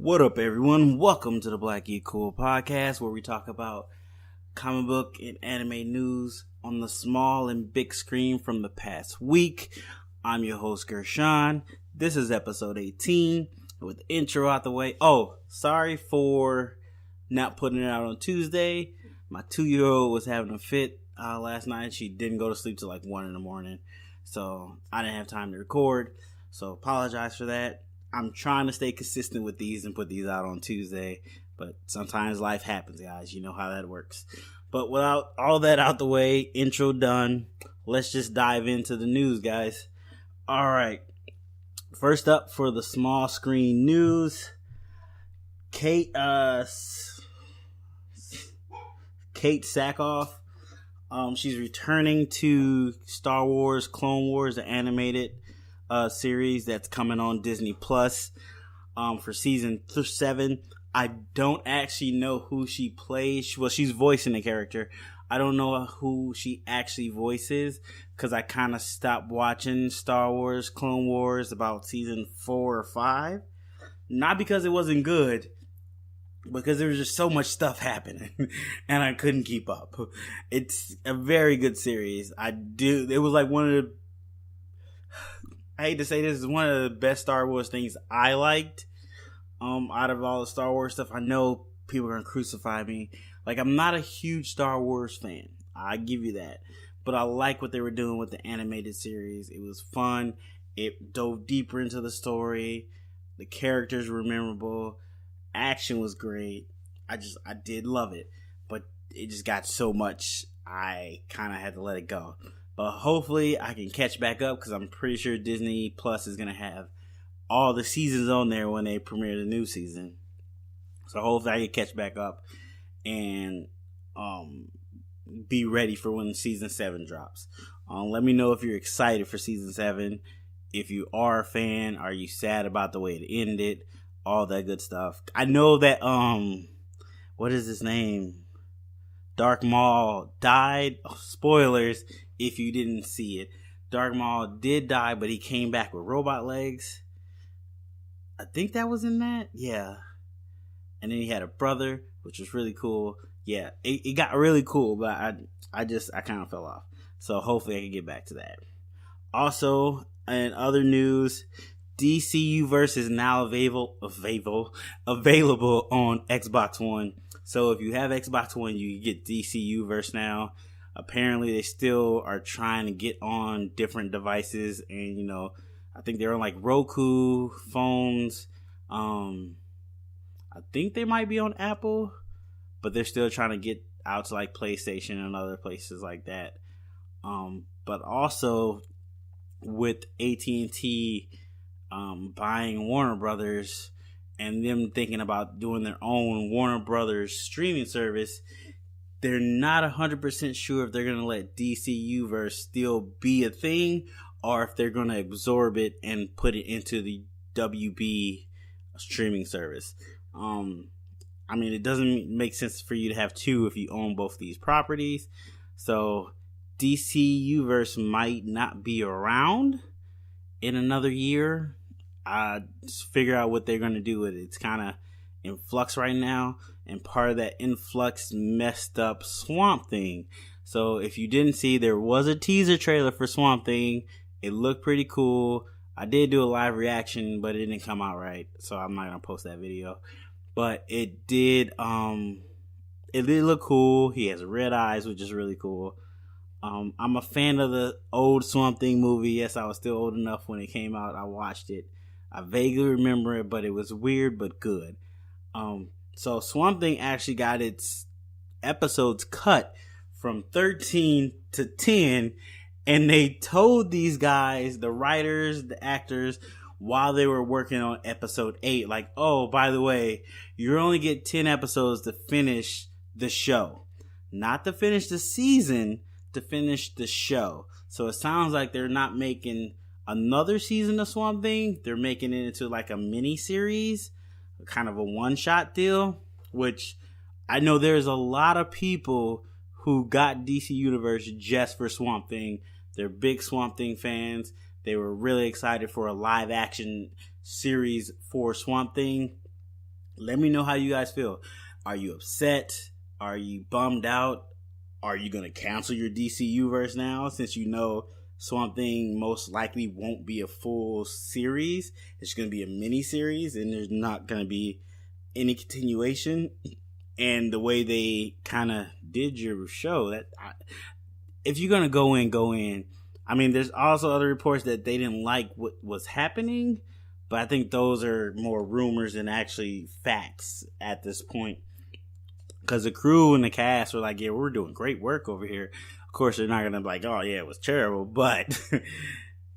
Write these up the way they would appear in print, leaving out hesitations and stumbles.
What up, everyone? Welcome to the Black Geek Cool podcast, where we talk about comic book and anime news on the small and big screen from the past week. I'm your host, Gershon. This is episode 18 with the intro out the way. Oh, sorry for not putting it out on Tuesday. My 2-year-old was having a fit last night. She didn't go to sleep till like 1 in the morning, so I didn't have time to record. So apologize for that. I'm trying to stay consistent with these and put these out on Tuesday, but sometimes life happens, guys. You know how that works. But without all that out the way, intro done, let's just dive into the news, guys. All right. First up for the small screen news, Kate Sackhoff. She's returning to Star Wars Clone Wars, the animated series that's coming on Disney Plus for season 7. I don't actually know who she plays. Well, she's voicing the character. I don't know who she actually voices because I kind of stopped watching Star Wars Clone Wars about season 4 or 5. Not because it wasn't good, because there was just so much stuff happening and I couldn't keep up. It's a very good series. It was like one of the, I hate to say this, is one of the best Star Wars things I liked out of all the Star Wars stuff. I know people are going to crucify me. Like, I'm not a huge Star Wars fan. I give you that. But I like what they were doing with the animated series. It was fun. It dove deeper into the story. The characters were memorable. Action was great. I did love it. But it just got so much, I kind of had to let it go. But hopefully I can catch back up because I'm pretty sure Disney Plus is going to have all the seasons on there when they premiere the new season. So hopefully I can catch back up and be ready for when season 7 drops. Let me know if you're excited for season 7. If you are a fan, are you sad about the way it ended? All that good stuff. I know that, what is his name? Dark Maul died. Oh, spoilers if you didn't see it. Dark Maul did die, but he came back with robot legs. I think that was in that. Yeah. And then he had a brother, which was really cool. Yeah, it got really cool, but I kind of fell off. So hopefully I can get back to that. Also, in other news, DCU Verse is now available on Xbox One. So if you have Xbox One, you get DCU Verse now. Apparently, they still are trying to get on different devices, and I think they're on like Roku phones. I think they might be on Apple, but they're still trying to get out to like PlayStation and other places like that. But also with AT&T buying Warner Brothers and them thinking about doing their own Warner Brothers streaming service, they're not 100% sure if they're going to let DCU Verse still be a thing or if they're going to absorb it and put it into the WB streaming service. I mean, it doesn't make sense for you to have two if you own both these properties. So DCU Verse might not be around in another year. Just figure out what they're going to do with it. It's kind of in flux right now, and part of that influx messed up Swamp Thing. So if you didn't see, there was a teaser trailer for Swamp Thing. It looked pretty cool. I did do a live reaction, but it didn't come out right, so I'm not gonna post that video. But it did look cool. He has red eyes, which is really cool. I'm a fan of the old Swamp Thing movie. Yes, I was still old enough when it came out. I watched it. I vaguely remember it, but it was weird but good. So Swamp Thing actually got its episodes cut from 13 to 10, and they told these guys, the writers, the actors, while they were working on episode 8, like, oh, by the way, you only get 10 episodes to finish the show. Not to finish the season, to finish the show. So it sounds like they're not making another season of Swamp Thing. They're making it into like a mini series, kind of a one-shot deal, which I know there's a lot of people who got DC Universe just for Swamp Thing. They're big Swamp Thing fans. They were really excited for a live action series for Swamp Thing. Let me know how you guys feel. Are you upset? Are you bummed out? Are you going to cancel your DCU verse now, since you know Swamp Thing most likely won't be a full series? It's going to be a mini series, and there's not going to be any continuation. And the way they kind of did your show, if you're going to go in. I mean, there's also other reports that they didn't like what was happening, but I think those are more rumors than actually facts at this point. Because the crew and the cast were like, yeah, we're doing great work over here. Of course, they're not going to be like, oh, yeah, it was terrible. But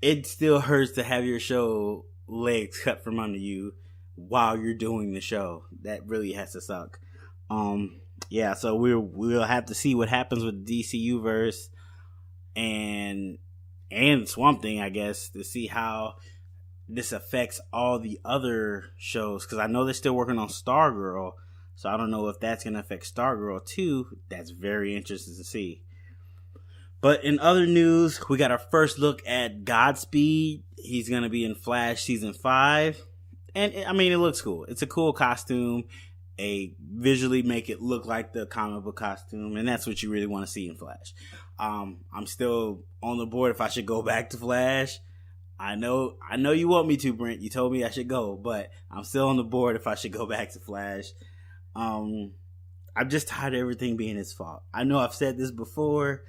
it still hurts to have your show legs cut from under you while you're doing the show. That really has to suck. Yeah, so we'll have to see what happens with the DCU verse and Swamp Thing, I guess, to see how this affects all the other shows. Because I know they're still working on Stargirl. So I don't know if that's going to affect Stargirl too. That's very interesting to see. But in other news, we got our first look at Godspeed. He's going to be in Flash Season 5. And, I mean, it looks cool. It's a cool costume. Visually make it look like the comic book costume. And that's what you really want to see in Flash. I'm still on the board if I should go back to Flash. I know you want me to, Brent. You told me I should go. But I'm still on the board if I should go back to Flash. I'm just tired of everything being his fault. I know I've said this before,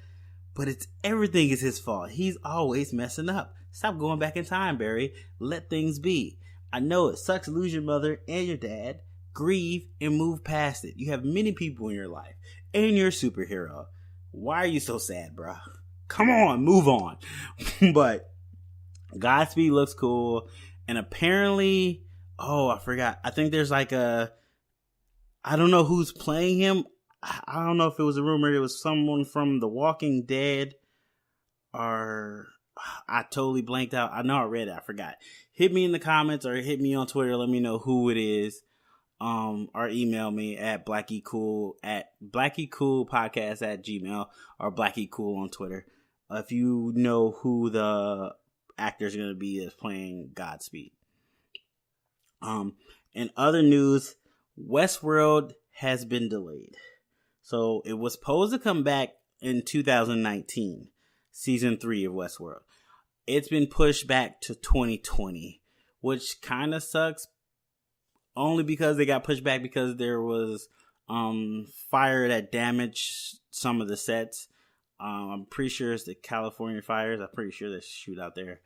but everything is his fault. He's always messing up. Stop going back in time, Barry. Let things be. I know it sucks to lose your mother and your dad. Grieve and move past it. You have many people in your life, and you're a superhero. Why are you so sad, bro? Come on, move on. But Godspeed looks cool, and apparently, I forgot. I think there's like I don't know who's playing him. I don't know if it was a rumor. It was someone from The Walking Dead, or I totally blanked out. I know I read it. I forgot. Hit me in the comments or hit me on Twitter. Let me know who it is. Or email me at blackiecoolpodcast@gmail or blackiecool on Twitter. If you know who the actor is going to be that's playing Godspeed. In other news, Westworld has been delayed. So it was supposed to come back in 2019, season 3 of Westworld. It's been pushed back to 2020, which kind of sucks. Only because they got pushed back because there was fire that damaged some of the sets. I'm pretty sure it's the California fires. I'm pretty sure there's a shoot out there.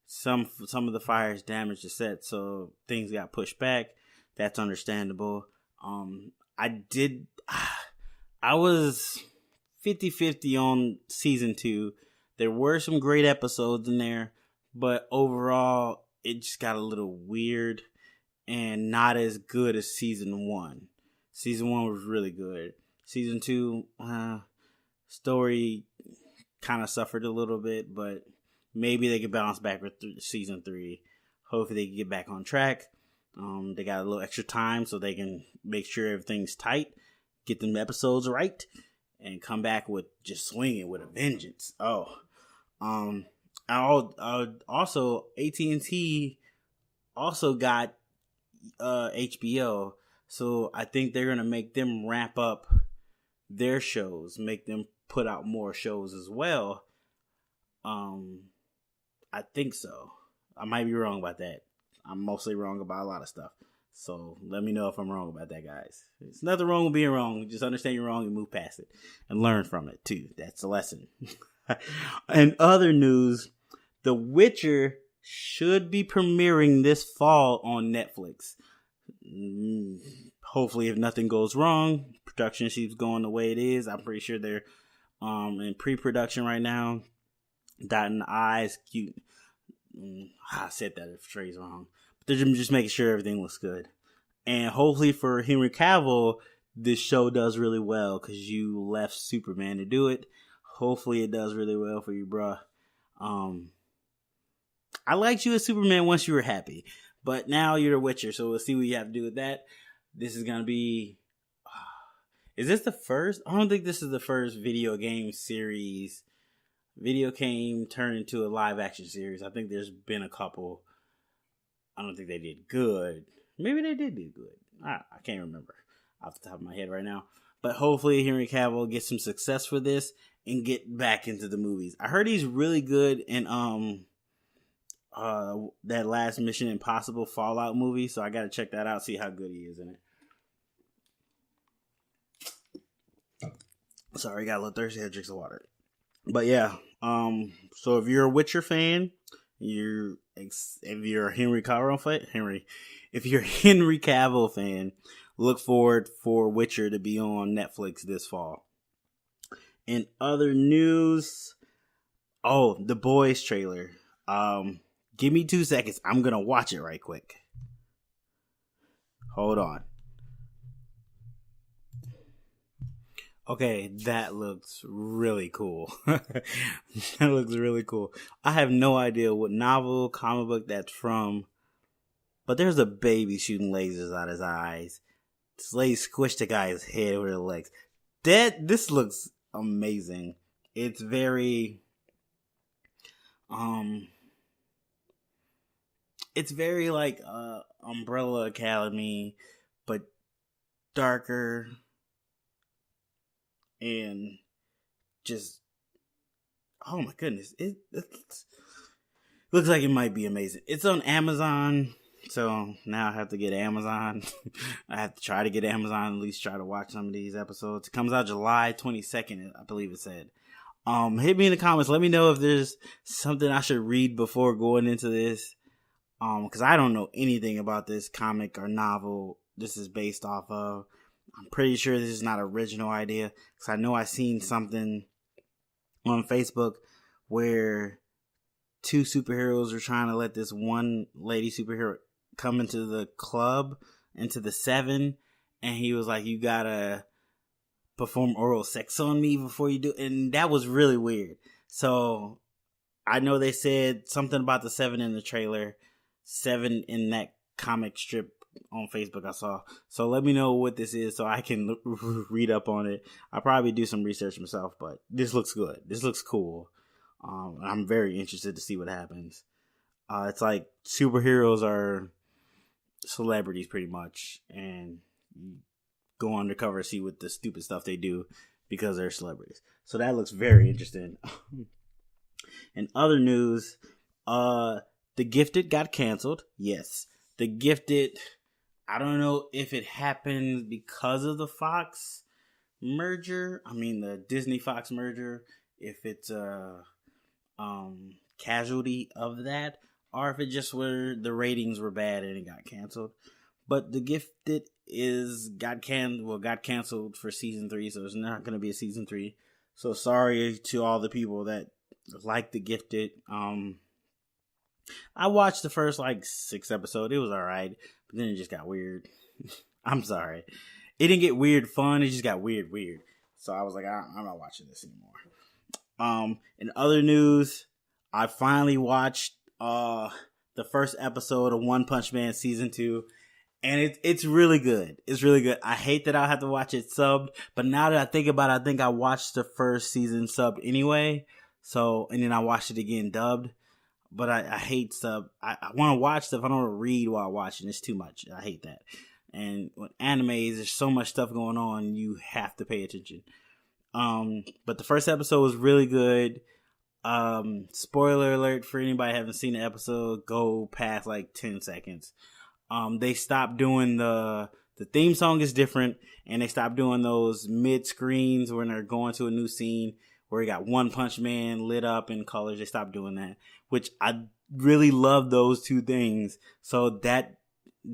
Some of the fires damaged the set, so things got pushed back. That's understandable. I was 50-50 on season 2. There were some great episodes in there, but overall, it just got a little weird and not as good as season 1. Season 1 was really good. Season 2, story kind of suffered a little bit, but maybe they could bounce back with season 3. Hopefully they can get back on track. They got a little extra time so they can make sure everything's tight, get them episodes right, and come back with just swinging with a vengeance. Also AT&T also got HBO, so I think they're gonna make them ramp up their shows, make them put out more shows as well. I think so. I might be wrong about that. I'm mostly wrong about a lot of stuff. So let me know if I'm wrong about that, guys. There's nothing wrong with being wrong. Just understand you're wrong and move past it. And learn from it, too. That's the lesson. In other news, The Witcher should be premiering this fall on Netflix. Hopefully, if nothing goes wrong, production keeps going the way it is. I'm pretty sure they're in pre-production right now. Dotting the I's. Cute. I said that phrase wrong. But they're just making sure everything looks good. And hopefully for Henry Cavill, this show does really well because you left Superman to do it. Hopefully it does really well for you, bruh. I liked you as Superman once you were happy. But now you're a Witcher, so we'll see what you have to do with that. This is going to be... Is this the first? I don't think this is the first video game series. Video game turned into a live action series. I think there's been a couple. I don't think they did good. Maybe they did do good. I can't remember off the top of my head right now. But hopefully Henry Cavill gets some success for this and get back into the movies. I heard he's really good in that last Mission Impossible Fallout movie, so I gotta check that out, see how good he is in it. Sorry, got a little thirsty, I had to drink some water. But yeah, so if you're a Witcher fan, if you're a Henry Cavill fan, look forward for Witcher to be on Netflix this fall. In other news, the Boys trailer. Give me 2 seconds. I'm gonna watch it right quick. Hold on. Okay, that looks really cool. That looks really cool. I have no idea what novel, comic book that's from, but there's a baby shooting lasers out his eyes. This lady squished the guy's head with her legs. This looks amazing. It's very, like Umbrella Academy, but darker. And just, oh my goodness, it looks like it might be amazing. It's on Amazon, so now I have to get Amazon. I have to try to get Amazon, at least try to watch some of these episodes. It comes out July 22nd, I believe it said. Hit me in the comments. Let me know if there's something I should read before going into this. Because I don't know anything about this comic or novel this is based off of. I'm pretty sure this is not an original idea, because I know I seen something on Facebook where two superheroes were trying to let this one lady superhero come into the club, into the 7, and he was like, you gotta perform oral sex on me before you do, and that was really weird. So I know they said something about the 7 in the trailer, 7 in that comic strip on Facebook I saw. So let me know what this is so I can read up on it. I'll probably do some research myself, but this looks good. This looks cool. I'm very interested to see what happens. It's like superheroes are celebrities pretty much, and you go undercover, see what the stupid stuff they do because they're celebrities. So that looks very interesting. In other news, The Gifted got canceled. Yes. The Gifted, I don't know if it happened because of the Fox merger. I mean, the Disney Fox merger. If it's a casualty of that, or if it just were the ratings were bad and it got canceled. But The Gifted got canceled for season 3, so there's not going to be a season 3. So sorry to all the people that like The Gifted. I watched the first 6 episodes. It was alright, but then it just got weird. I'm sorry. It didn't get weird fun. It just got weird. So I was like, I'm not watching this anymore. In other news, I finally watched the first episode of One Punch Man season 2, and it's really good. It's really good. I hate that I'll have to watch it subbed, but now that I think about it, I think I watched the first season subbed anyway. So, and then I watched it again dubbed. But I hate sub. I want to watch stuff. I don't want to read while watching. It's too much. I hate that. And with animes, there's so much stuff going on. You have to pay attention. But the first episode was really good. Spoiler alert for anybody who haven't seen the episode. Go past 10 seconds. They stopped doing the theme song is different, and they stopped doing those mid screens when they're going to a new scene where you got One Punch Man lit up in colors. They stopped doing that, which I really love those two things. So that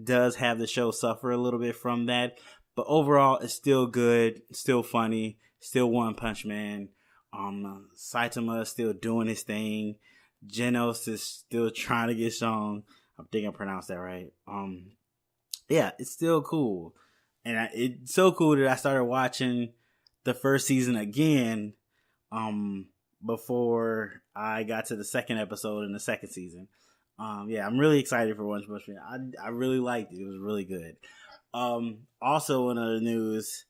does have the show suffer a little bit from that. But overall, it's still good, still funny, still One Punch Man. Saitama is still doing his thing. Genos is still trying to get strong. I think I pronounced that right. Yeah, it's still cool. And it's so cool that I started watching the first season again before I got to the second episode in the second season. Yeah, I'm really excited for One Punch Man. I really liked it. It was really good. Also in other news,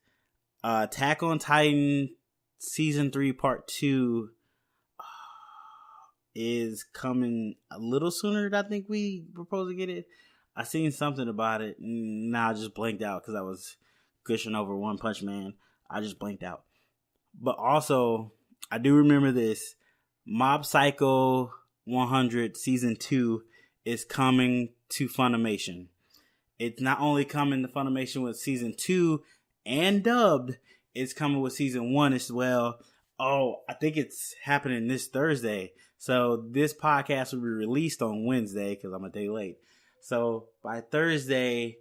Attack on Titan season 3 part 2 is coming a little sooner than I think we proposed to get it. I seen something about it. Now I just blanked out because I was gushing over One Punch Man. I just blanked out. But also, I do remember this. Mob Psycho 100 Season 2 is coming to Funimation. It's not only coming to Funimation with Season 2 and dubbed, it's coming with Season 1 as well. Oh, I think it's happening this Thursday. So this podcast will be released on Wednesday because I'm a day late. So by Thursday,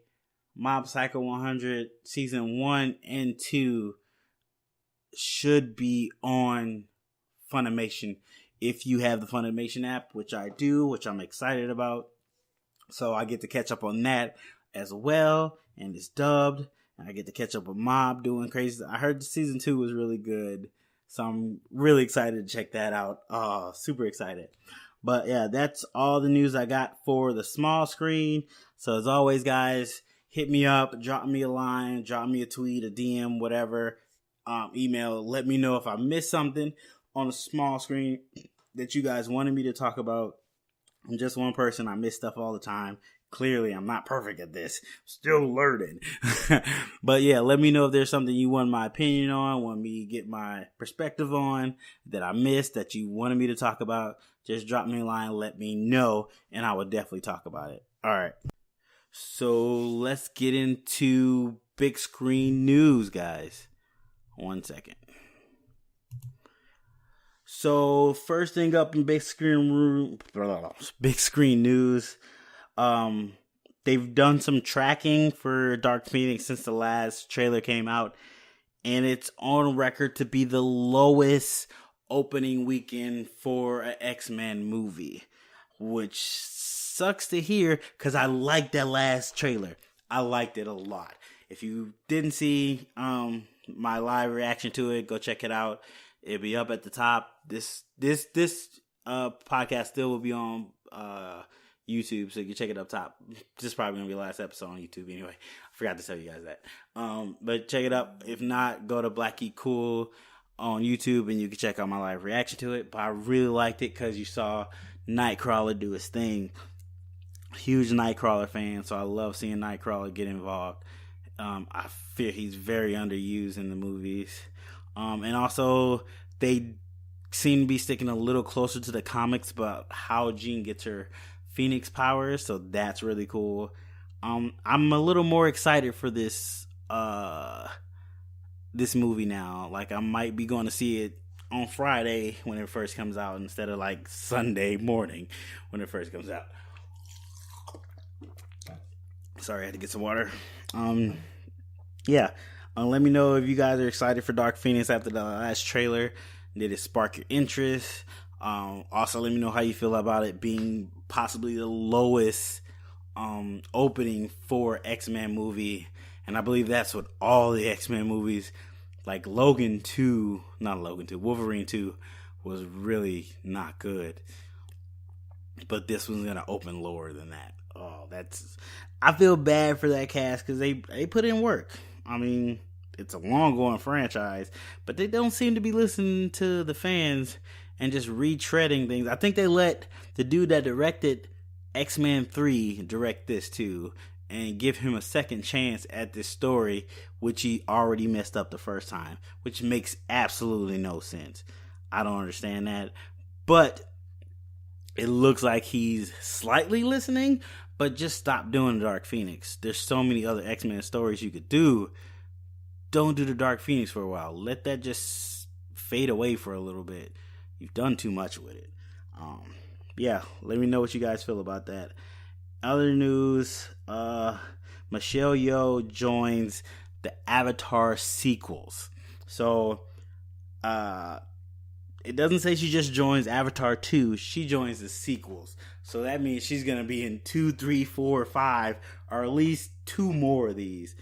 Mob Psycho 100 Season 1 and 2 should be on Funimation. If you have the Funimation app, which I do, which I'm excited about. So I get to catch up on that as well. And it's dubbed. And I get to catch up with Mob doing crazy. I heard Season 2 was really good. So I'm really excited to check that out. Oh, super excited. But yeah, that's all the news I got for the small screen. So as always, guys, hit me up, drop me a line, drop me a tweet, a DM, whatever, email. Let me know if I missed something on the small screen that you guys wanted me to talk about. I'm just one person. I miss stuff all the time. Clearly, I'm not perfect at this. Still learning. But yeah, let me know if there's something you want my opinion on, want me to get my perspective on, that I missed, that you wanted me to talk about. Just drop me a line, let me know, and I will definitely talk about it. All right. So let's get into big screen news, guys. 1 second. So first thing up in big screen news, they've done some tracking for Dark Phoenix since the last trailer came out, and it's on record to be the lowest opening weekend for an X-Men movie, which sucks to hear because I liked that last trailer. I liked it a lot. If you didn't see my live reaction to it, go check it out. It'll be up at the top. This podcast still will be on YouTube, so you can check it up top. This is probably gonna be the last episode on YouTube anyway. I forgot to tell you guys that. But check it up. If not, go to Black Geek Cool on YouTube and you can check out my live reaction to it. But I really liked it because you saw Nightcrawler do his thing. Huge Nightcrawler fan, so I love seeing Nightcrawler get involved. I fear he's very underused in the movies. And also, they seem to be sticking a little closer to the comics about how Jean gets her Phoenix powers, so that's really cool. I'm a little more excited for this movie now. Like, I might be going to see it on Friday when it first comes out instead of like Sunday morning when it first comes out. Sorry, I had to get some water. Yeah. Let me know if you guys are excited for Dark Phoenix after the last trailer. Did it spark your interest? Also, let me know how you feel about it being possibly the lowest opening for X-Men movie. And I believe that's what all the X-Men movies, like Wolverine 2 was really not good. But this one's going to open lower than that. I feel bad for that cast because they put in work. I mean, it's a long-going franchise, but they don't seem to be listening to the fans and just retreading things. I think they let the dude that directed X-Men 3 direct this too and give him a second chance at this story, which he already messed up the first time, which makes absolutely no sense. I don't understand that, but it looks like he's slightly listening. But just stop doing the Dark Phoenix. There's so many other X-Men stories you could do. Don't do the Dark Phoenix for a while. Let that just fade away for a little bit. You've done too much with it. Yeah, let me know what you guys feel about that. Other news, Michelle Yeoh joins the Avatar sequels. So, it doesn't say she just joins Avatar 2. She joins the sequels. So that means she's going to be in 2, 3, 4, 5, or at least 2 more of these.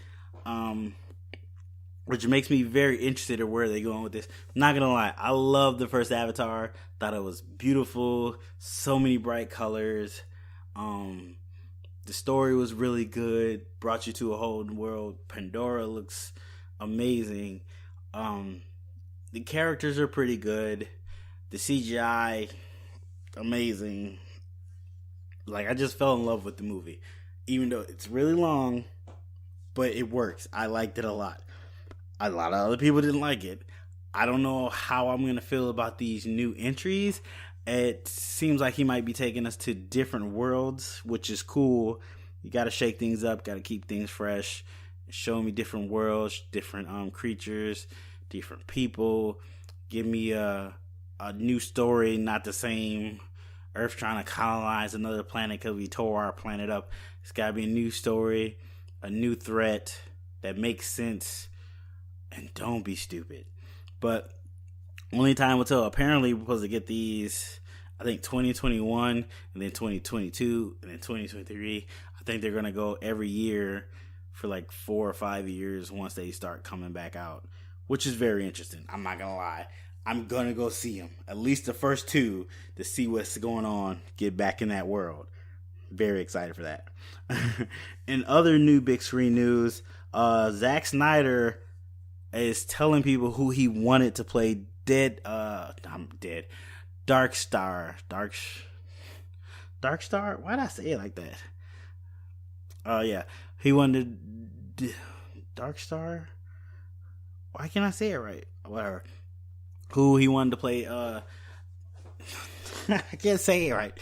Which makes me very interested in where they're going with this. I'm not going to lie. I love the first Avatar. Thought it was beautiful. So many bright colors. The story was really good. Brought you to a whole new world. Pandora looks amazing. The characters are pretty good. The CGI, amazing. Like, I just fell in love with the movie. even though it's really long, but it works. I liked it a lot. A lot of other people didn't like it. I don't know how I'm going to feel about these new entries. It seems like he might be taking us to different worlds, which is cool. You got to shake things up, got to keep things fresh. Show me different worlds, different creatures, different people. Give me a new story, not the same Earth trying to colonize another planet because we tore our planet up. It's got to be a new story, a new threat that makes sense, and don't be stupid. But only time will tell. Apparently, we're supposed to get these, I think, 2021, and then 2022, and then 2023. I think they're going to go every year for like 4 or 5 years once they start coming back out, which is very interesting. I'm not going to lie. I'm going to go see them, at least the first 2, to see what's going on, get back in that world. Very excited for that. In other new big screen news, Zack Snyder is telling people who he wanted to play Darkstar. Why'd I say it like that? Yeah. He wanted Darkstar. Why can't I say it right? Whatever. Who he wanted to play, I can't say it right.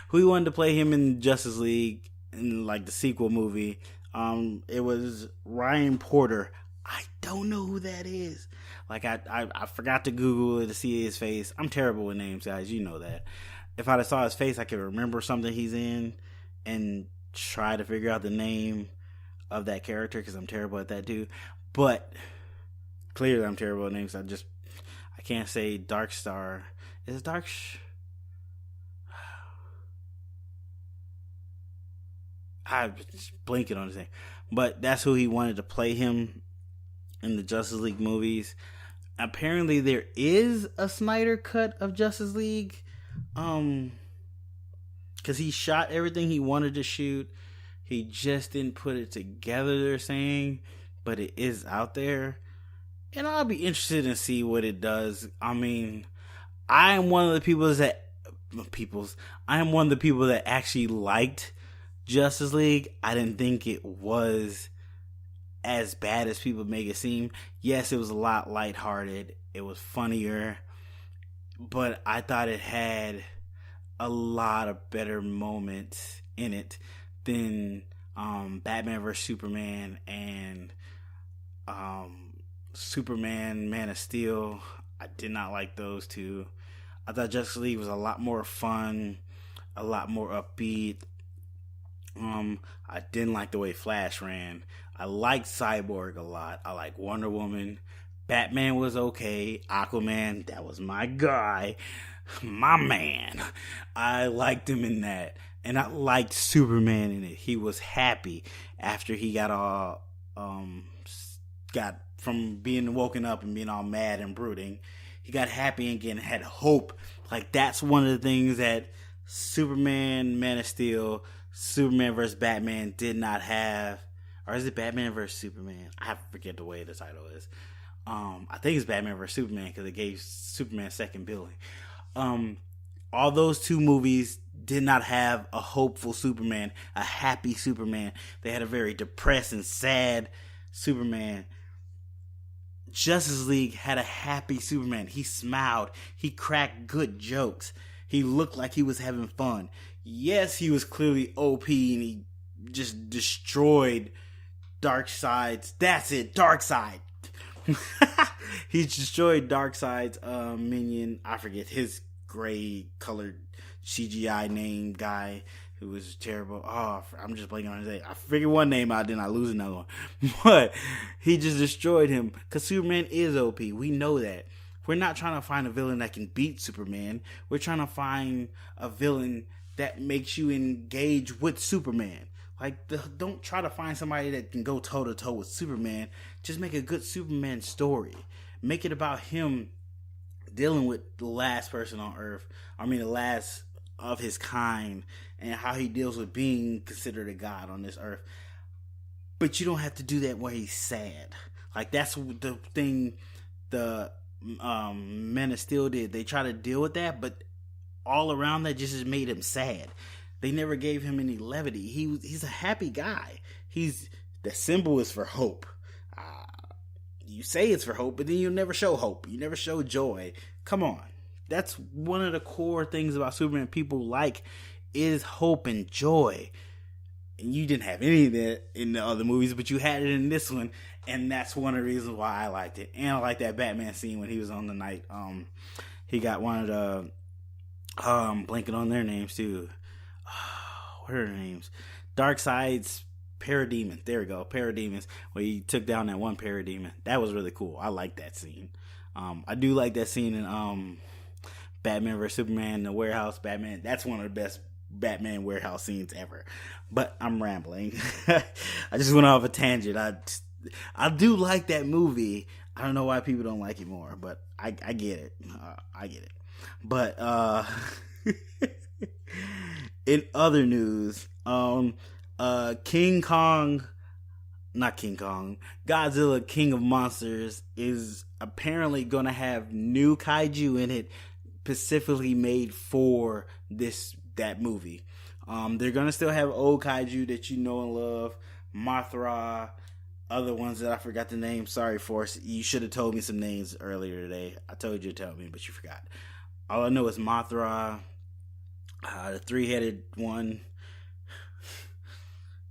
Who he wanted to play him in Justice League in like the sequel movie. It was Ryan Porter. I don't know who that is. Like I forgot to Google it to see his face. I'm terrible with names, guys. You know that. If I saw his face, I could remember something he's in and try to figure out the name of that character because I'm terrible at that too. But clearly, I'm terrible at names. I can't say Darkstar. Is it Dark? I'm blinking on his name. But that's who he wanted to play him in the Justice League movies. Apparently there is a Snyder cut of Justice League. Because he shot everything he wanted to shoot. He just didn't put it together, they're saying. But it is out there. And I'll be interested in see what it does. I mean, I am one of the people that actually liked Justice League. I didn't think it was as bad as people make it seem. Yes, it was a lot lighthearted. It was funnier. But I thought it had a lot of better moments in it than Batman vs. Superman and Superman, Man of Steel. I did not like those two. I thought Justice League was a lot more fun, a lot more upbeat. I didn't like the way Flash ran. I liked Cyborg a lot. I like Wonder Woman. Batman was okay. Aquaman, that was my guy. My man. I liked him in that. And I liked Superman in it. He was happy after he got all got from being woken up and being all mad and brooding. He got happy again, had hope. Like, that's one of the things that Superman, Man of Steel, Superman vs. Batman did not have. Or is it Batman vs. Superman? I forget the way the title is. I think it's Batman vs. Superman because it gave Superman second billing. All those two movies did not have a hopeful Superman, a happy Superman. They had a very depressed and sad Superman. Justice League had a happy Superman. He smiled. He cracked good jokes. He looked like he was having fun. Yes, he was clearly OP and he just destroyed Darkseid's. That's it, Darkseid. He destroyed Darkseid's minion. I forget his gray colored CGI name guy who was terrible. Oh, I'm just blanking on his name. I figured one name out, then I lose another one. But he just destroyed him because Superman is OP. We know that. We're not trying to find a villain that can beat Superman. We're trying to find a villain that makes you engage with Superman. Like, don't try to find somebody that can go toe-to-toe with Superman. Just make a good Superman story. Make it about him dealing with the last person on Earth. I mean, the last of his kind. And how he deals with being considered a god on this Earth. But you don't have to do that where he's sad. Like, that's the thing the Men of Steel did. They try to deal with that, but all around that just made him sad. they never gave him any levity. He's a happy guy. The symbol is for hope. You say it's for hope, but then you never show hope. You never show joy. Come on. That's one of the core things about Superman people like is hope and joy. And you didn't have any of that in the other movies, but you had it in this one, and that's one of the reasons why I liked it. And I like that Batman scene when he was on the night. He got one of the blanking on their names too. What are their names? Darkseid's Parademons. There we go, Parademons. Where he took down that one Parademon. That was really cool. I like that scene. I do like that scene in Batman vs Superman, the warehouse. Batman. That's one of the best Batman warehouse scenes ever. But I'm rambling. I just went off a tangent. I do like that movie. I don't know why people don't like it more, but I get it. I get it. But in other news, Godzilla King of Monsters is apparently going to have new kaiju in it, specifically made for that movie. They're going to still have old kaiju that you know and love, Mothra, other ones that I forgot the name. Sorry, Force. You should have told me some names earlier today. I told you to tell me, but you forgot. All I know is Mothra, the three-headed one.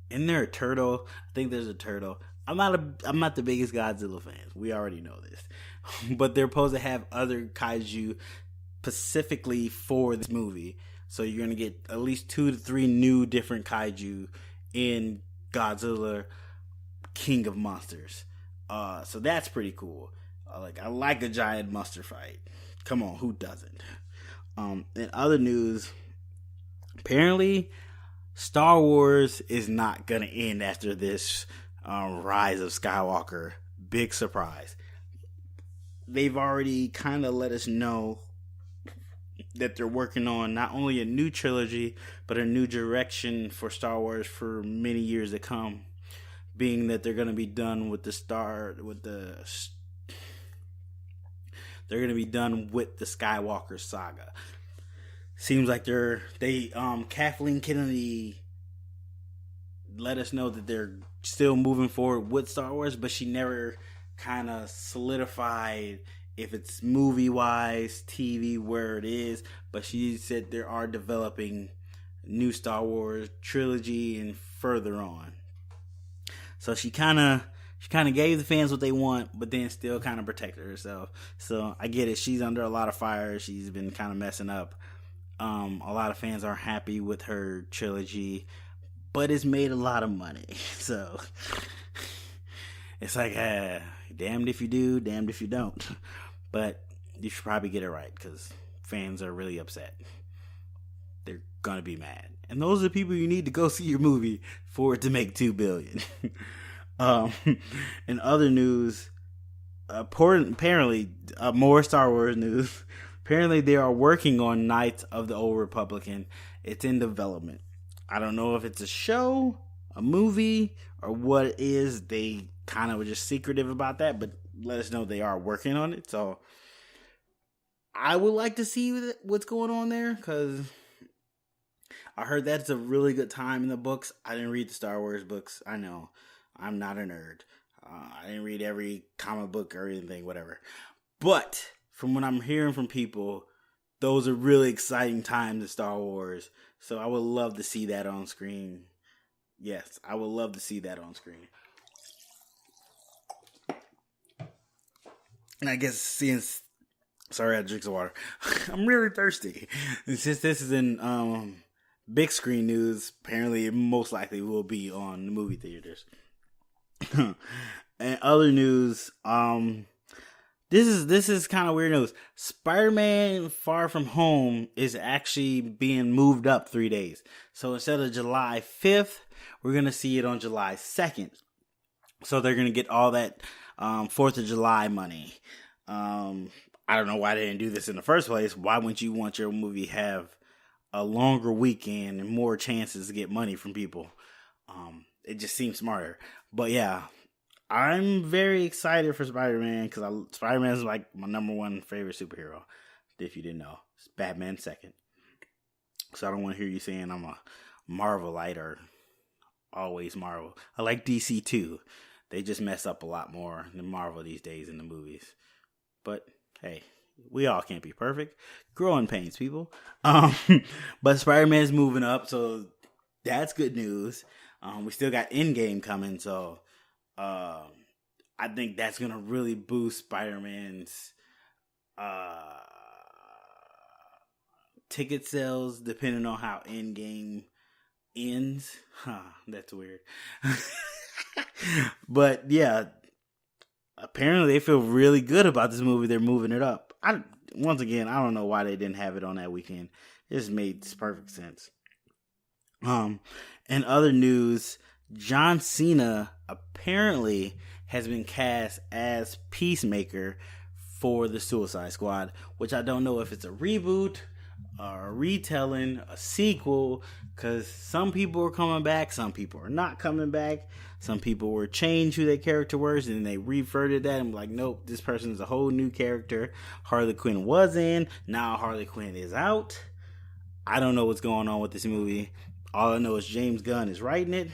Isn't there a turtle? I think there's a turtle. I'm not the biggest Godzilla fan. We already know this. But they're supposed to have other kaiju specifically for this movie. So you're going to get at least 2 to 3 new different kaiju in Godzilla King of Monsters. So that's pretty cool. I like a giant monster fight. Come on, who doesn't? In other news, apparently Star Wars is not going to end after this Rise of Skywalker. Big surprise. They've already kind of let us know that they're working on not only a new trilogy, but a new direction for Star Wars for many years to come. Being that they're going to be done with the Skywalker saga. Seems like Kathleen Kennedy let us know that they're still moving forward with Star Wars, but she never kind of solidified if it's movie-wise, TV, where it is. But she said they are developing new Star Wars trilogy and further on. So she kind of gave the fans what they want, but then still kind of protected herself. So I get it. She's under a lot of fire. She's been kind of messing up. A lot of fans aren't happy with her trilogy, but it's made a lot of money. So it's like, damned if you do, damned if you don't. But you should probably get it right because fans are really upset. They're going to be mad. And those are the people you need to go see your movie for it to make $2 billion. In other news, apparently, more Star Wars news. Apparently, they are working on Knights of the Old Republic. It's in development. I don't know if it's a show, a movie, or what it is. They kind of were just secretive about that, but let us know they are working on it. So I would like to see what's going on there, because I heard that's a really good time in the books. I didn't read the Star Wars books. I know. I'm not a nerd. I didn't read every comic book or anything, whatever. But from what I'm hearing from people, those are really exciting times in Star Wars. So I would love to see that on screen. Yes, I would love to see that on screen. And I guess sorry, I had to drink some water. I'm really thirsty. And since this is in big screen news, apparently it most likely will be on the movie theaters. And other news, this is kind of weird news. Spider-Man Far From Home is actually being moved up 3 days. So instead of July 5th, we're going to see it on July 2nd. So they're going to get all that 4th of July money. I don't know why they didn't do this in the first place. Why wouldn't you want your movie have a longer weekend and more chances to get money from people? It just seems smarter. But yeah, I'm very excited for Spider-Man because Spider-Man is like my number one favorite superhero. If you didn't know, it's Batman second. So I don't want to hear you saying I'm a Marvelite or always Marvel. I like DC too. They just mess up a lot more than Marvel these days in the movies. But hey, we all can't be perfect. Growing pains, people. But Spider-Man's moving up, so that's good news. We still got Endgame coming, so I think that's gonna really boost Spider-Man's ticket sales, depending on how Endgame ends. That's weird. But yeah, apparently they feel really good about this movie. They're moving it up. Once again, I don't know why they didn't have it on that weekend. It just made perfect sense. In other news, John Cena apparently has been cast as Peacemaker for the Suicide Squad, which I don't know if it's a reboot, a retelling, a sequel, because some people are coming back, some people are not coming back, some people were changed who their character was, and they reverted that and like, nope, this person is a whole new character. Harley Quinn was in, now Harley Quinn is out. I don't know what's going on with this movie. All I know is James Gunn is writing it.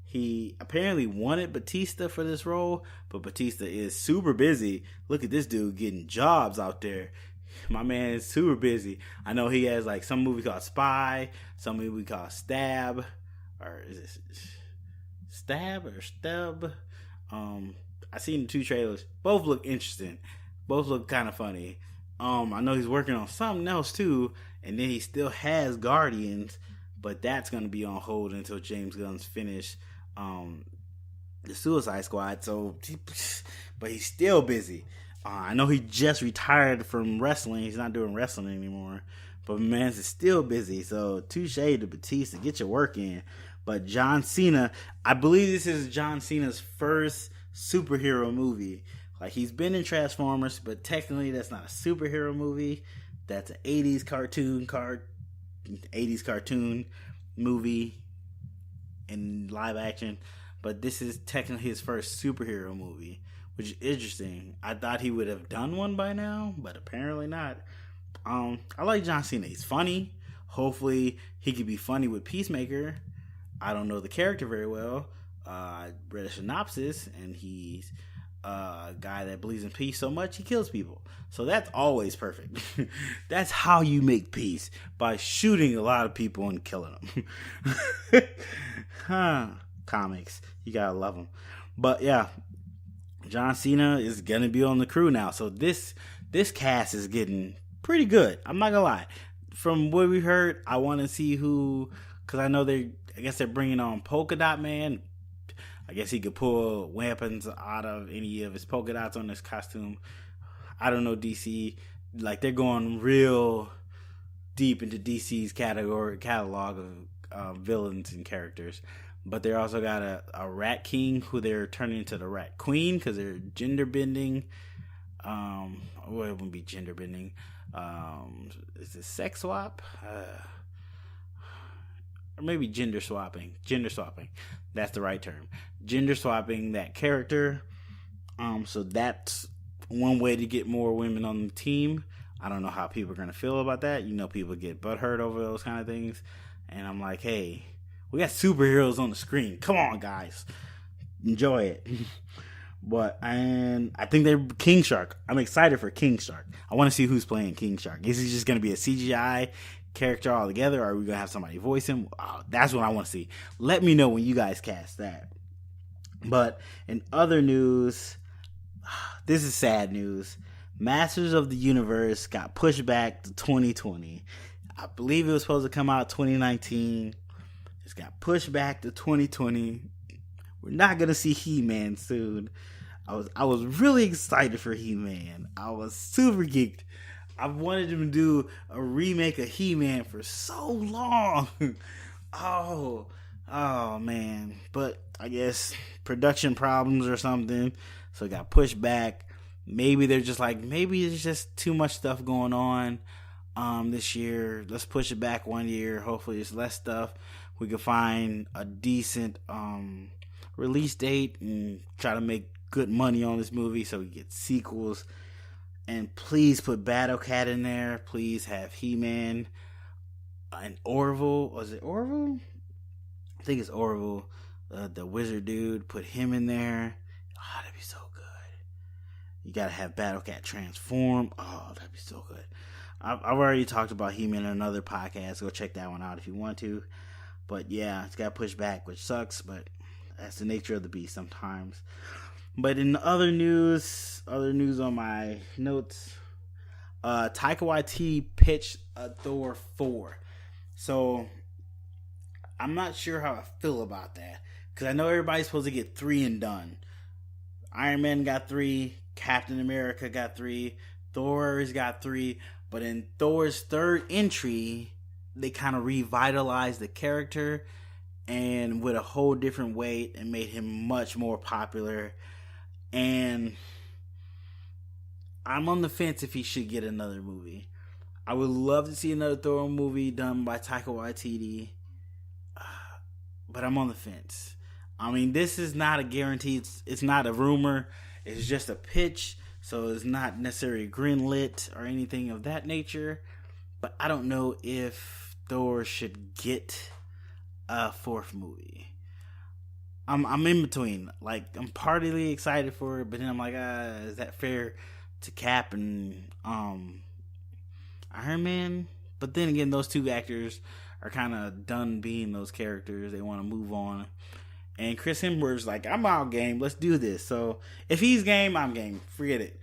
He apparently wanted Batista for this role, but Batista is super busy. Look at this dude getting jobs out there. My man is super busy. I know he has like some movie called Spy, some movie called Stab, or is it Stab or Stub? I seen the two trailers. Both look interesting. Both look kind of funny. I know he's working on something else too, and then he still has Guardians, but that's going to be on hold until James Gunn's finished the Suicide Squad. So, but he's still busy. I know he just retired from wrestling. He's not doing wrestling anymore. But man's still busy. So touche to Batista. Get your work in. But John Cena, I believe this is John Cena's first superhero movie. Like, he's been in Transformers, but technically that's not a superhero movie. That's an 80s cartoon movie in live action. But this is technically his first superhero movie, which is interesting. I thought he would have done one by now, but apparently not. I like John Cena. He's funny. Hopefully he could be funny with Peacemaker. I don't know the character very well. I read a synopsis, and he's a guy that believes in peace so much he kills people. So that's always perfect. That's how you make peace, by shooting a lot of people and killing them. Comics, you gotta love them. But yeah, John Cena is gonna be on the crew now, so this cast is getting pretty good. I'm not gonna lie. From what we heard, I want to see who, because I know I guess they're bringing on Polka Dot Man. I guess he could pull weapons out of any of his polka dots on his costume. I don't know DC. Like, they're going real deep into DC's catalog of villains and characters. But they also got a Rat King who they're turning into the Rat Queen because they're gender bending. Well, it wouldn't be gender bending. Is it sex swap? Or maybe gender swapping. Gender swapping. That's the right term. Gender swapping that character. So that's one way to get more women on the team. I don't know how people are going to feel about that. You know, people get butthurt over those kind of things. And I'm like, hey, we got superheroes on the screen. Come on, guys. Enjoy it. And I think they're King Shark. I'm excited for King Shark. I want to see who's playing King Shark. Is he just going to be a CGI character altogether, or are we going to have somebody voice him? That's what I want to see. Let me know when you guys cast that. But in other news, this is sad news. Masters of the Universe got pushed back to 2020. I believe it was supposed to come out 2019. It's got pushed back to 2020. We're not gonna see He-Man soon. I was really excited for He-Man. I was super geeked. I wanted them to do a remake of He-Man for so long. Oh man. But I guess production problems or something, so it got pushed back. Maybe they're just like, maybe it's just too much stuff going on this year. Let's push it back 1 year. Hopefully it's less stuff. We can find a decent release date and try to make good money on this movie so we get sequels. And please put Battle Cat in there. Please have He-Man. and Orville. Was it Orville? I think it's Orville. The wizard dude, put him in there. Oh, that'd be so good. You gotta have Battlecat transform. Oh, that'd be so good. I've already talked about He-Man in another podcast. Go check that one out if you want to. But yeah, it's got pushed back, which sucks, but that's the nature of the beast sometimes. But in other news on my notes, Taika Waititi pitched a Thor 4. So I'm not sure how I feel about that, because I know everybody's supposed to get 3 and done. Iron Man got 3, Captain America got 3, Thor's got 3, but in Thor's third entry, they kind of revitalized the character and with a whole different weight and made him much more popular. And I'm on the fence if he should get another movie. I would love to see another Thor movie done by Taika Waititi, but I'm on the fence. I mean, this is not a guarantee. It's not a rumor. It's just a pitch, so it's not necessarily greenlit or anything of that nature. But I don't know if Thor should get a 4th movie. I'm in between. Like, I'm partly excited for it, but then I'm like, is that fair to Cap and Iron Man? But then again, those 2 actors are kind of done being those characters. They want to move on. And Chris Hemsworth's like, I'm out game. Let's do this. So if he's game, I'm game. Forget it.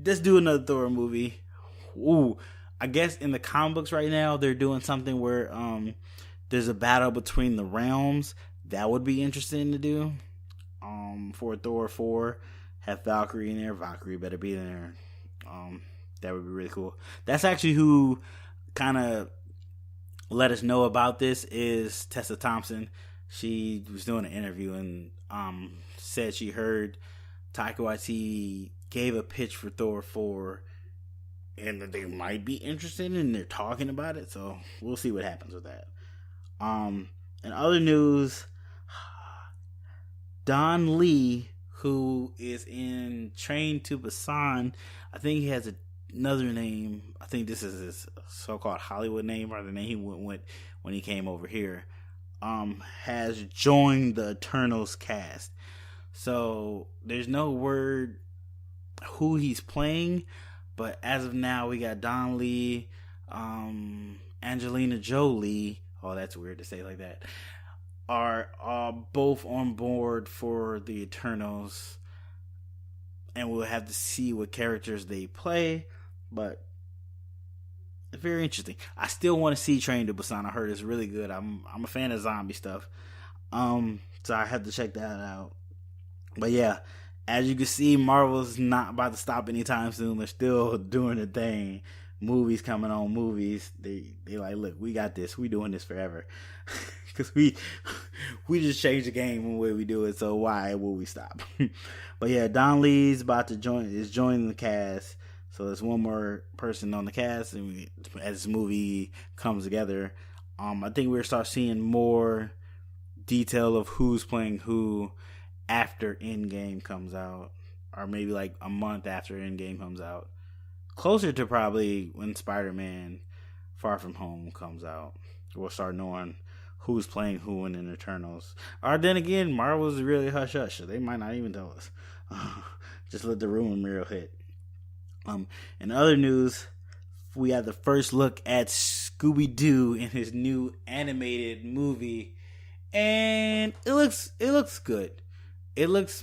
Let's do another Thor movie. Ooh, I guess in the comic books right now, they're doing something where there's a battle between the realms. That would be interesting to do. For Thor 4, have Valkyrie in there. Valkyrie better be in there. That would be really cool. That's actually who kind of let us know about this is Tessa Thompson. She was doing an interview and said she heard Taika Waititi gave a pitch for Thor 4 and that they might be interested and they're talking about it. So we'll see what happens with that. In other news, Don Lee, who is in Train to Busan, I think he has another name. I think this is his so-called Hollywood name, or the name he went with when he came over here. Has joined the Eternals cast. So there's no word who he's playing, but as of now we got Don Lee, Angelina Jolie, oh that's weird to say like that, are both on board for the Eternals, and we'll have to see what characters they play, but it's very interesting. I still want to see Train to Busan. I heard it's really good. I'm a fan of zombie stuff, so I have to check that out. But yeah, as you can see, Marvel's not about to stop anytime soon. They're still doing their thing. Movies coming on movies. They like, look, we got this. We doing this forever. Because we just changed the game the way we do it. So why will we stop? But yeah, Don Lee's about to joining the cast. So there's one more person on the cast, and as this movie comes together, I think we'll start seeing more detail of who's playing who after Endgame comes out, or maybe like a month after Endgame comes out, closer to probably when Spiderman Far From Home comes out. We'll start knowing who's playing who in the Eternals. Or then again, Marvel's really hush hush, so they might not even tell us. Just let the rumor hit. In other news, we had the first look at Scooby-Doo in his new animated movie, and it looks good. It's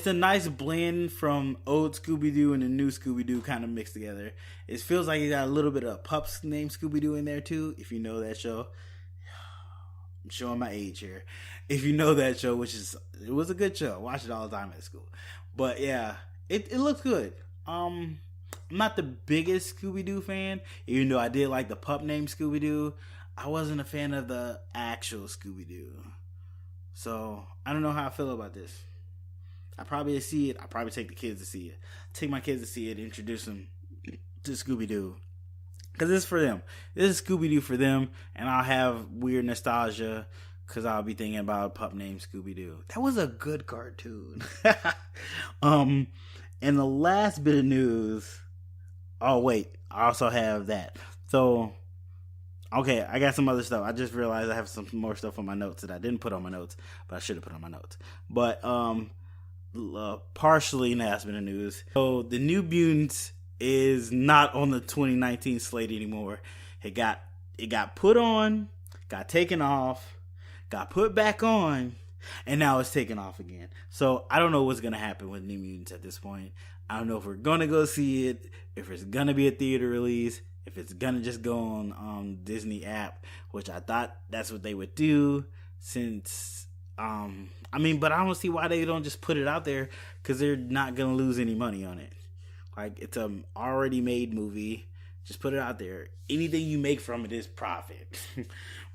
a nice blend from old Scooby-Doo and the new Scooby-Doo kind of mixed together. It feels like you got a little bit of pups named Scooby-Doo in there too, if you know that show. I'm showing my age here. If you know that show, it was a good show. I watched it all the time at school. But yeah, it looks good. I'm not the biggest Scooby-Doo fan, even though I did like the pup named Scooby-Doo. I wasn't a fan of the actual Scooby-Doo. So I don't know how I feel about this. I probably see it. I probably take the kids to see it. Take my kids to see it. Introduce them to Scooby-Doo. Because it's for them. This is Scooby-Doo for them. And I'll have weird nostalgia because I'll be thinking about a pup named Scooby-Doo. That was a good cartoon. And the last bit of news. Oh, wait. I also have that. So, okay, I got some other stuff. I just realized I have some more stuff on my notes that I didn't put on my notes, but I should have put on my notes. But partially last bit of news. So the New Mutants is not on the 2019 slate anymore. It got put on, got taken off, got put back on, and now it's taken off again. So I don't know what's gonna happen with New Mutants at this point. I don't know if we're gonna go see it, if it's gonna be a theater release, if it's gonna just go on Disney app, which I thought that's what they would do. Since but I don't see why they don't just put it out there, because they're not gonna lose any money on it. Like, it's an already made movie. Just put it out there. Anything you make from it is profit.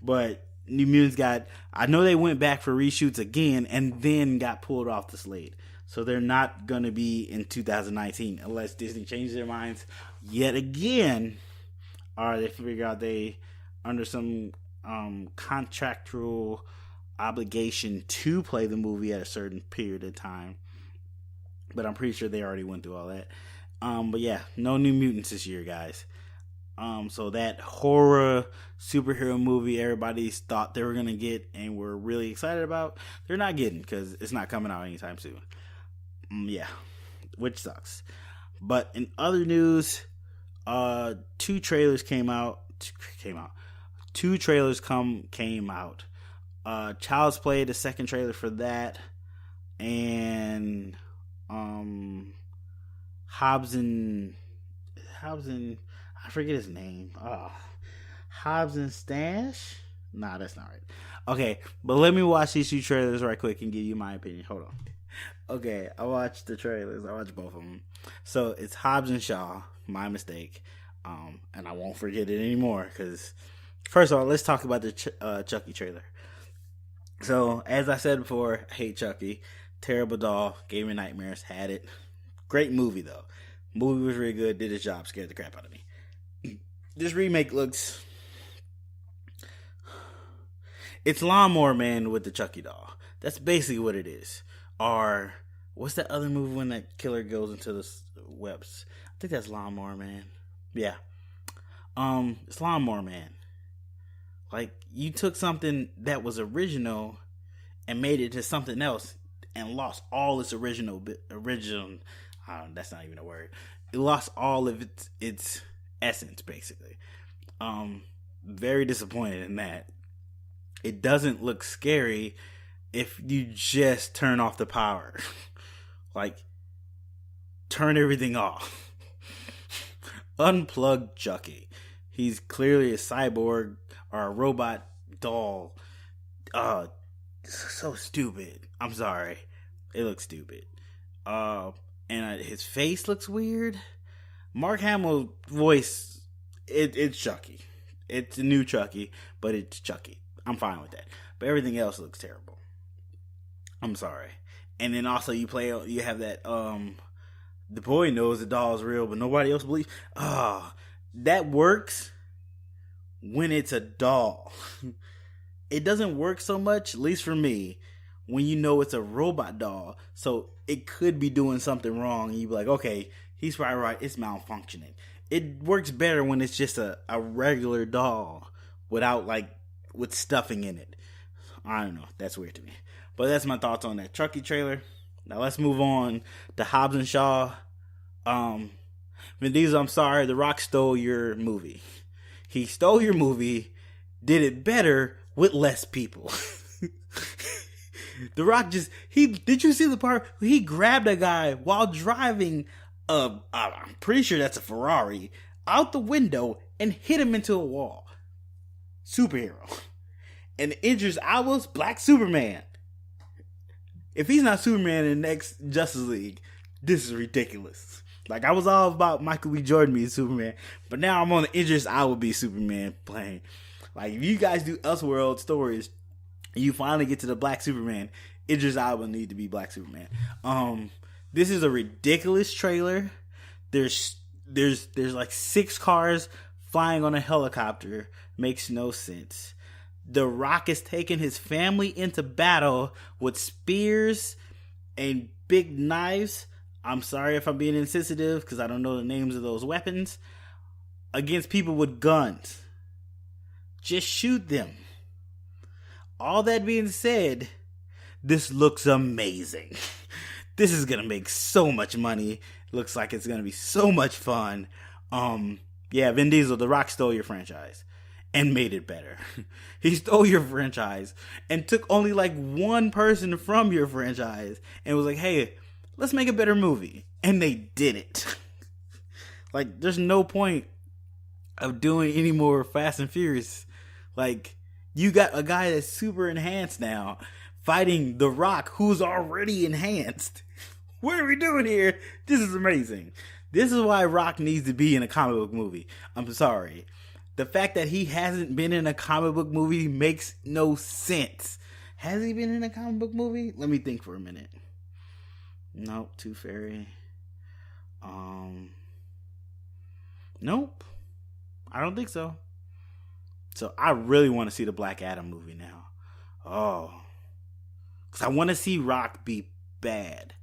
But New Mutants I know they went back for reshoots again and then got pulled off the slate. So they're not going to be in 2019 unless Disney changes their minds yet again. Or they figure out they under some contractual obligation to play the movie at a certain period of time. But I'm pretty sure they already went through all that. But yeah, no New Mutants this year, guys. So that horror superhero movie everybody thought they were going to get and were really excited about, they're not getting, because it's not coming out anytime soon. Yeah, which sucks. But in other news, two trailers came out. Two trailers came out. Child's Play, the second trailer for that, and Hobbs and I forget his name. Hobbs and Stash? Nah, that's not right. Okay, but let me watch these two trailers right quick and give you my opinion. Hold on. Okay, I watched the trailers. I watched both of them. So it's Hobbs and Shaw. My mistake. And I won't forget it anymore, because first of all, let's talk about the Chucky trailer. So, as I said before, I hate Chucky. Terrible doll. Gave me nightmares. Had it. Great movie, though. Movie was really good. Did its job. Scared the crap out of me. This remake looks... It's Lawnmower Man with the Chucky doll. That's basically what it is. Or, what's that other movie when that killer goes into the webs? I think that's Lawnmower Man. Yeah. It's Lawnmower Man. Like, you took something that was original and made it to something else and lost all its original, that's not even a word. It lost all of its essence, basically. Very disappointed in that. It doesn't look scary if you just turn off the power. Like, turn everything off. Unplug Chucky. He's clearly a cyborg or a robot doll. So stupid. I'm sorry. It looks stupid. And his face looks weird. Mark Hamill's voice, it's Chucky. It's a new Chucky, but it's Chucky. I'm fine with that. But everything else looks terrible. I'm sorry. And then also you have that, the boy knows the doll is real, but nobody else believes. That works when it's a doll. It doesn't work so much, at least for me, when you know it's a robot doll. So it could be doing something wrong, and you be like, okay, he's probably right, it's malfunctioning. It works better when it's just a regular doll with stuffing in it. I don't know. That's weird to me. But that's my thoughts on that Chucky trailer. Now let's move on to Hobbs and Shaw. Vin Diesel, I'm sorry, The Rock stole your movie. He stole your movie, did it better with less people. The Rock did you see the part where he grabbed a guy while driving I'm pretty sure that's a Ferrari, out the window and hit him into a wall. Superhero. And Idris Elba's Black Superman. If he's not Superman in the next Justice League, this is ridiculous. Like, I was all about Michael B. Jordan being Superman, but now I'm on the Idris Elba be Superman plane. Like, if you guys do Elseworld stories, and you finally get to the Black Superman, Idris Elba need to be Black Superman. This is a ridiculous trailer. There's like 6 cars flying on a helicopter. Makes no sense. The Rock is taking his family into battle with spears and big knives. I'm sorry if I'm being insensitive because I don't know the names of those weapons. against people with guns. Just shoot them. All that being said, this looks amazing. This is gonna make so much money. Looks like it's gonna be so much fun. Yeah, Vin Diesel, The Rock stole your franchise and made it better. He stole your franchise and took only like one person from your franchise and was like, hey, let's make a better movie. And they did it. Like, there's no point of doing any more Fast and Furious. Like, you got a guy that's super enhanced now fighting The Rock, who's already enhanced. What are we doing here? This is amazing. This is why Rock needs to be in a comic book movie. I'm sorry. The fact that he hasn't been in a comic book movie makes no sense. Has he been in a comic book movie? Let me think for a minute. Nope, Tooth Fairy. Nope. I don't think so. So I really want to see the Black Adam movie now. Oh. Because I want to see Rock be bad.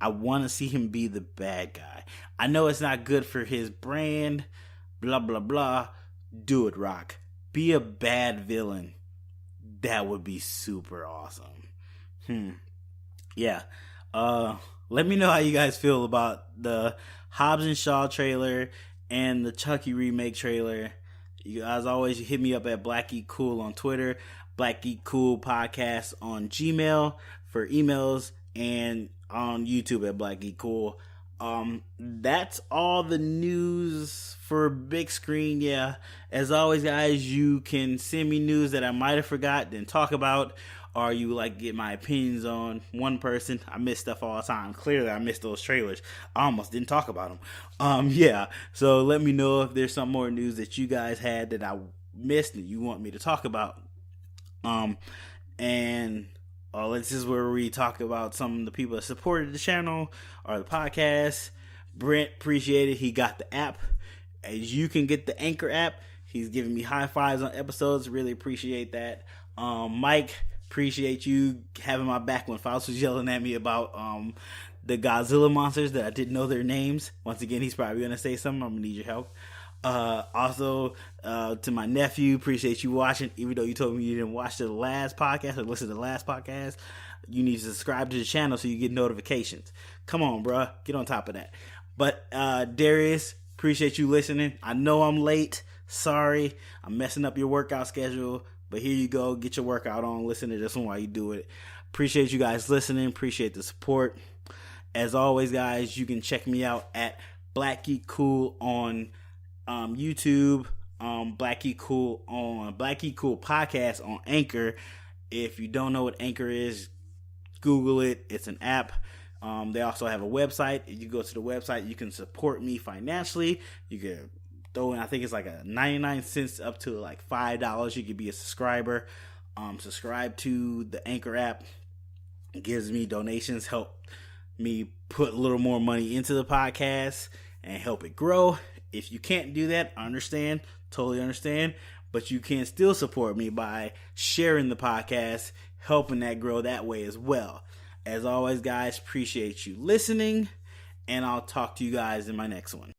I want to see him be the bad guy. I know it's not good for his brand. Blah, blah, blah. Do it, Rock. Be a bad villain. That would be super awesome. Yeah. Let me know how you guys feel about the Hobbs and Shaw trailer and the Chucky remake trailer. You guys always hit me up at Black Geek Cool on Twitter, Black Geek Cool Podcast on Gmail for emails, and on YouTube at Black Geek Cool. That's all the news for big screen. Yeah, as always, guys, you can send me news that I might have forgot, then talk about, or you like get my opinions on one person. I miss stuff all the time. Clearly, I missed those trailers. I almost didn't talk about them. Yeah, so let me know if there's some more news that you guys had that I missed that you want me to talk about. This is where we talk about some of the people that supported the channel or the podcast. Brent, appreciate it. He got the app. As you can get the Anchor app. He's giving me high fives on episodes. Really appreciate that. Mike, appreciate you having my back when Faust was yelling at me about the Godzilla monsters that I didn't know their names. Once again, he's probably going to say something. I'm going to need your help. Also, to my nephew, appreciate you watching. Even though you told me you didn't watch the last podcast or listen to the last podcast, you need to subscribe to the channel so you get notifications. Come on, bruh. Get on top of that. But Darius, appreciate you listening. I know I'm late. Sorry. I'm messing up your workout schedule. But here you go. Get your workout on. Listen to this one while you do it. Appreciate you guys listening. Appreciate the support. As always, guys, you can check me out at Black Geek Cool on YouTube, Black Geek Cool on Black Geek Cool Podcast on Anchor. If you don't know what Anchor is, Google it. It's an app. They also have a website. If you go to the website, you can support me financially. You can throw in, I think it's like a 99 cents up to like $5. You could be a subscriber. Subscribe to the Anchor app. It gives me donations, help me put a little more money into the podcast and help it grow. If you can't do that, I understand, totally understand, but you can still support me by sharing the podcast, helping that grow that way as well. As always, guys, appreciate you listening, and I'll talk to you guys in my next one.